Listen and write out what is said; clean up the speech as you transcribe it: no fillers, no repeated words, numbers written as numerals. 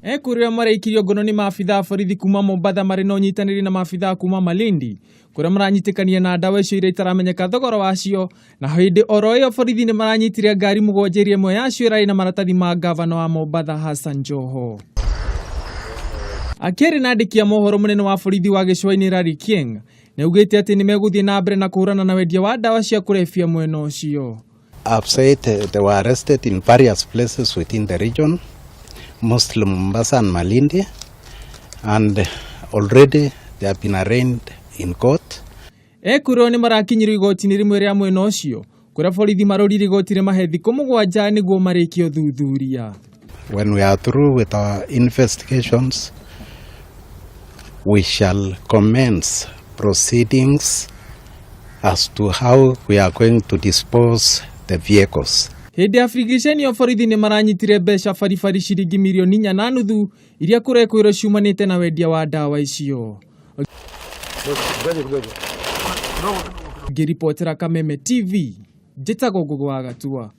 Ekuirwo maraikirio ngono ni maabitha borithi kuma Mombatha marĩ na ũnyitanĩri na maabitha kuma Malindi kuria maranyitikania na ndawa icio iria itaramenyeka thogora wacio, na hĩndĩ oro ĩyo borithi nĩ maranyitire ngari mugwanja ĩmwe yacio ĩrarĩ na maratathi ma gavana wa Mombatha Hassan Joho. Akĩaria na andĩki a mohoro mũnene wa borithi wa gicua-ini Nyali Mombasa nĩaugĩte atĩ nĩmegũthiĩ na mbere na kũhũrana na wendia wa ndawa cia kurebia mwena ũcio. I've said they were arrested in various places within the region, mostly Mombasa and Malindi, and already they have been arraigned in court. Ekuirwo nĩ marakinyirio igoti-inĩ rĩmwe rĩa mwena ũcio kuria borithi marorire igoti rĩmahe thikũ mugwanja nĩguo marĩkie ũthuthuria. When we are through with our investigations, we shall commence proceedings as to how we are going to dispose the vehicles. Hĩndĩ ya bigiceni borithi nĩ maranyitire mbeca baribari ciringi mirioni inya na nuthu iria Ekuirwo ciumanĩte na wendia wa ndawa icio. Ngiripotera Kameme TV, njĩtagwo Ngugi wa Gatua.